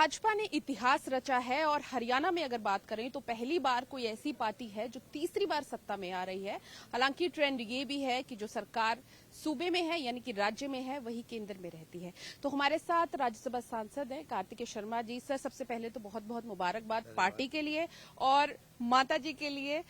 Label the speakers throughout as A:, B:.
A: भाजपा ने इतिहास रचा है और हरियाणा में अगर बात करें तो पहली बार कोई ऐसी पार्टी है जो तीसरी बार सत्ता में आ रही है। हालांकि ट्रेंड ये भी है कि जो सरकार सूबे में है यानी कि राज्य में है वही केंद्र में रहती है। तो हमारे साथ राज्यसभा सांसद हैं कार्तिकेय शर्मा जी। सर, सबसे पहले तो बहुत बहुत मुबारकबाद पार्टी के लिए और माता जी के लिए।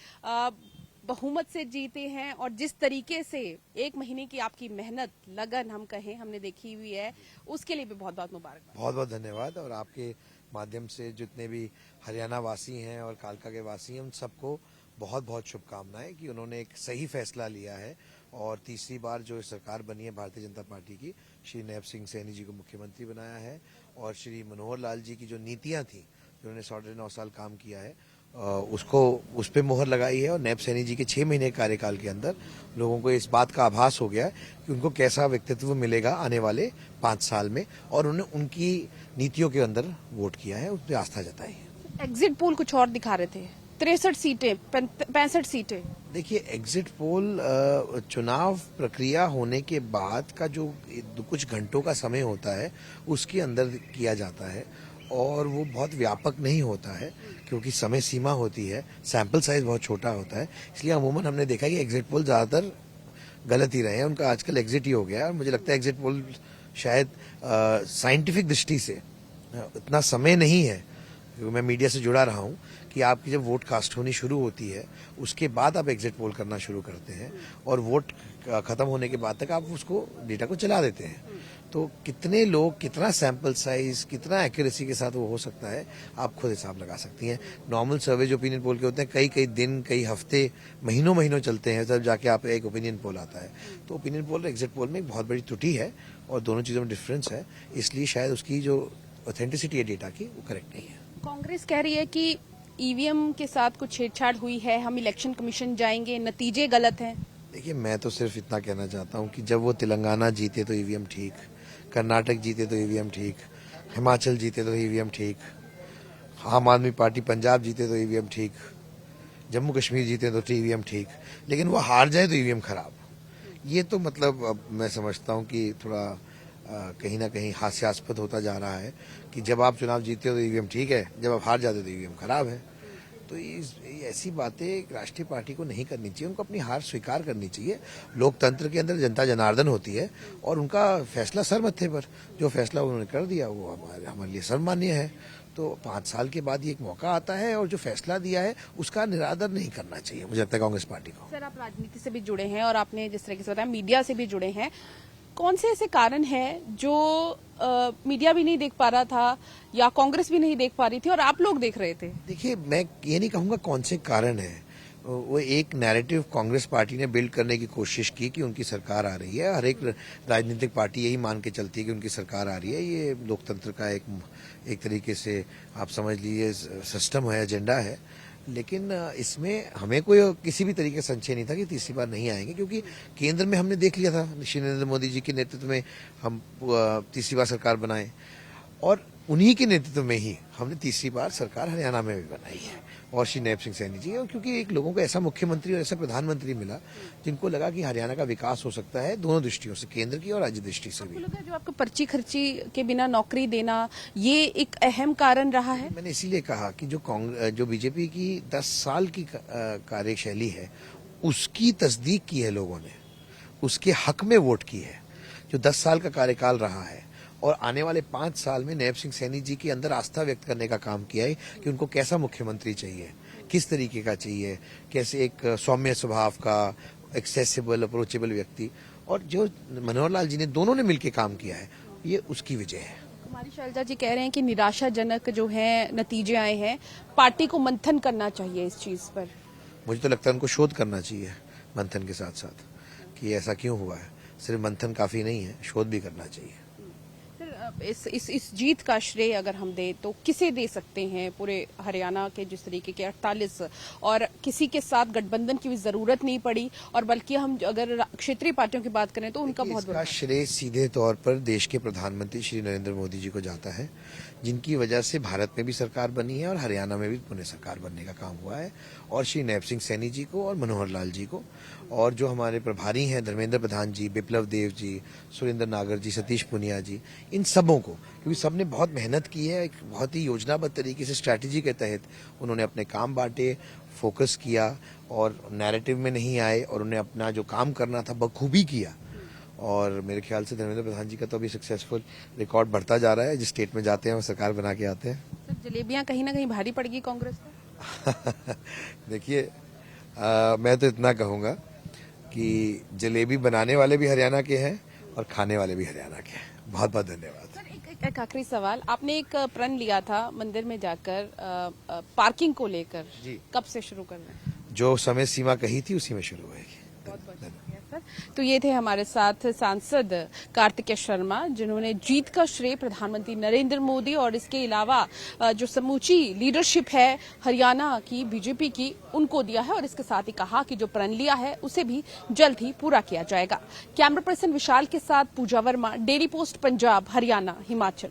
A: बहुमत से जीते हैं और जिस तरीके से एक महीने की आपकी मेहनत लगन हम कहें हमने देखी हुई है, उसके लिए भी बहुत बहुत मुबारकबाद।
B: बहुत बहुत धन्यवाद। और आपके माध्यम से जितने भी हरियाणा वासी हैं और कालका के वासी हैं उन सबको बहुत बहुत शुभकामनाएं कि उन्होंने एक सही फैसला लिया है और तीसरी बार जो सरकार बनी है भारतीय जनता पार्टी की, श्री नैब सिंह सैनी जी को मुख्यमंत्री बनाया है और श्री मनोहर लाल जी की जो नीतियां थी, जिन्होंने 9.5 साल काम किया है, उसको उस पर मोहर लगाई है। और नैब सैनी जी के 6 महीने कार्यकाल के अंदर लोगों को इस बात का आभास हो गया है कि उनको कैसा व्यक्तित्व मिलेगा आने वाले 5 साल में, और उन्हें उनकी नीतियों के अंदर वोट किया है, उस पर आस्था जताई है।
A: एग्जिट पोल कुछ और दिखा रहे थे, 63 सीटें 65 सीटें।
B: देखिए, एग्जिट पोल चुनाव प्रक्रिया होने के बाद का जो कुछ घंटों का समय होता है उसके अंदर किया जाता है और वो बहुत व्यापक नहीं होता है क्योंकि समय सीमा होती है, सैंपल साइज बहुत छोटा होता है। इसलिए अमूमन हमने देखा कि एग्जिट पोल ज्यादातर गलत ही रहे हैं। उनका आजकल एग्जिट ही हो गया है और मुझे लगता है एग्जिट पोल शायद साइंटिफिक दृष्टि से इतना समय नहीं है, क्योंकि मैं मीडिया से जुड़ा रहा हूँ, कि आपकी जब वोट कास्ट होनी शुरू होती है उसके बाद आप एग्जिट पोल करना शुरू करते हैं और वोट खत्म होने के बाद तक आप उसको डेटा को चला देते हैं। तो कितने लोग, कितना सैंपल साइज, कितना एक्यूरेसी के साथ वो हो सकता है, आप खुद हिसाब लगा सकती हैं। नॉर्मल सर्वे जो ओपिनियन पोल के होते हैं कई दिन, कई हफ्ते, महीनों चलते हैं, तब जाके आप एक ओपिनियन पोल आता है। तो ओपिनियन पोल और एग्जिट पोल में एक बहुत बड़ी त्रुटि है और दोनों चीजों में डिफरेंस है, इसलिए शायद उसकी जो ऑथेंटिसिटी है डेटा की वो करेक्ट नहीं है।
A: कांग्रेस कह रही है कि ईवीएम के साथ कुछ छेड़छाड़ हुई है, हम इलेक्शन कमीशन जाएंगे, नतीजे गलत हैं।
B: देखिए, मैं तो सिर्फ इतना कहना चाहता हूँ कि जब वो तेलंगाना जीते तो ईवीएम ठीक, कर्नाटक जीते तो ईवीएम ठीक, हिमाचल जीते तो ईवीएम ठीक, आम आदमी पार्टी पंजाब जीते तो ईवीएम ठीक, जम्मू कश्मीर जीते तो ईवीएम ठीक, लेकिन वो हार जाए तो ईवीएम खराब। ये तो मतलब अब मैं समझता हूँ कि थोड़ा कहीं ना कहीं हास्यास्पद होता जा रहा है कि जब आप चुनाव जीते हो तो ईवीएम ठीक है, जब आप हार जाते हो तो ईवीएम खराब है। तो ये ऐसी बातें एक राष्ट्रीय पार्टी को नहीं करनी चाहिए, उनको अपनी हार स्वीकार करनी चाहिए। लोकतंत्र के अंदर जनता जनार्दन होती है और उनका फैसला सर मत्थे पर, जो फैसला उन्होंने कर दिया वो हमारे लिए सर्वमान्य है। तो 5 साल के बाद ये एक मौका आता है और जो फैसला दिया है उसका निरादर नहीं करना चाहिए, मुझे लगता है कांग्रेस पार्टी को।
A: सर, आप राजनीति से भी जुड़े हैं और आपने जिस तरीके से बताया मीडिया से भी जुड़े हैं, कौन से ऐसे कारण हैं जो मीडिया भी नहीं देख पा रहा था या कांग्रेस भी नहीं देख पा रही थी और आप लोग देख रहे थे?
B: देखिए, मैं ये नहीं कहूंगा कौन से कारण है, वो एक नैरेटिव कांग्रेस पार्टी ने बिल्ड करने की कोशिश की कि उनकी सरकार आ रही है। हर एक राजनीतिक पार्टी यही मान के चलती है कि उनकी सरकार आ रही है। ये लोकतंत्र का एक तरीके से आप समझ लीजिए सिस्टम है, एजेंडा है। लेकिन इसमें हमें कोई किसी भी तरीके का संशय नहीं था कि तीसरी बार नहीं आएंगे, क्योंकि केंद्र में हमने देख लिया था श्री नरेंद्र मोदी जी के नेतृत्व में हम तीसरी बार सरकार बनाए और उन्हीं के नेतृत्व में ही हमने तीसरी बार सरकार हरियाणा में भी बनाई है और श्री नैब सिंह सैनी जी। और क्योंकि एक लोगों को ऐसा मुख्यमंत्री और ऐसा प्रधानमंत्री मिला जिनको लगा कि हरियाणा का विकास हो सकता है दोनों दृष्टियों से, केंद्र की और राज्य दृष्टि से भी।
A: जो आपको पर्ची खर्ची के बिना नौकरी देना, ये एक अहम कारण रहा है।
B: मैंने इसीलिए कहा कि जो बीजेपी की 10 साल की कार्यशैली है उसकी तस्दीक की है लोगों ने, उसके हक में वोट की है। जो 10 साल का कार्यकाल रहा है और आने वाले 5 साल में नैब सिंह सैनी जी के अंदर आस्था व्यक्त करने का काम किया है कि उनको कैसा मुख्यमंत्री चाहिए, किस तरीके का चाहिए, कैसे एक सौम्य स्वभाव का, एक्सेसिबल, अप्रोचेबल व्यक्ति। और जो मनोहर लाल जी ने, दोनों ने मिलकर काम किया है, ये उसकी वजह है।
A: कुमारी शैलजा जी कह रहे हैं कि निराशाजनक जो है नतीजे आए हैं, पार्टी को मंथन करना चाहिए इस चीज पर।
B: मुझे तो लगता है उनको शोध करना चाहिए मंथन के साथ साथ कि ऐसा क्यों हुआ है। सिर्फ मंथन काफी नहीं है, शोध भी करना चाहिए।
A: इस जीत का श्रेय अगर हम दें तो किसे दे सकते हैं? पूरे हरियाणा के जिस तरीके के 48 और किसी के साथ गठबंधन की भी जरूरत नहीं पड़ी, और बल्कि हम अगर क्षेत्रीय पार्टियों की बात करें तो उनका बहुत बड़ा
B: श्रेय सीधे तौर पर देश के प्रधानमंत्री श्री नरेंद्र मोदी जी को जाता है, जिनकी वजह से भारत में भी सरकार बनी है और हरियाणा में भी पुनः सरकार बनने का काम हुआ है। और श्री नैब सिंह सैनी जी को और मनोहर लाल जी को, और जो हमारे प्रभारी हैं धर्मेंद्र प्रधान जी, बिप्लब देव जी, सुरेंद्र नागर जी, सतीश पुनिया जी, इन सबों को, क्योंकि सबने बहुत मेहनत की है। एक बहुत ही योजनाबद्ध तरीके से स्ट्रैटेजी के तहत उन्होंने अपने काम बांटे, फोकस किया और नैरेटिव में नहीं आए और उन्हें अपना जो काम करना था बखूबी किया। और मेरे ख्याल से धर्मेंद्र प्रधान जी का तो अभी सक्सेसफुल रिकॉर्ड बढ़ता जा रहा है। जिस स्टेट में जाते हैं वो सरकार बना के आते हैं।
A: सर, जलेबियां कहीं ना कहीं भारी पड़ेगी कांग्रेस को।
B: देखिए, मैं तो इतना कहूंगा कि जलेबी बनाने वाले भी हरियाणा के हैं और खाने वाले भी हरियाणा के हैं। बहुत बहुत धन्यवाद।
A: सर, एक आखिरी सवाल, आपने एक प्रण लिया था मंदिर में जाकर पार्किंग को लेकर,
B: जी।
A: कब से शुरू कर रहे हैं?
B: जो समय सीमा कही थी उसी में शुरू होगी।
A: बहुत बहुत शुक्रिया सर। तो ये थे हमारे साथ सांसद कार्तिकेय शर्मा, जिन्होंने जीत का श्रेय प्रधानमंत्री नरेंद्र मोदी और इसके अलावा जो समूची लीडरशिप है हरियाणा की बीजेपी की, उनको दिया है और इसके साथ ही कहा कि जो प्रण लिया है उसे भी जल्द ही पूरा किया जाएगा। कैमरा पर्सन विशाल के साथ पूजा वर्मा, डेली पोस्ट पंजाब, हरियाणा, हिमाचल।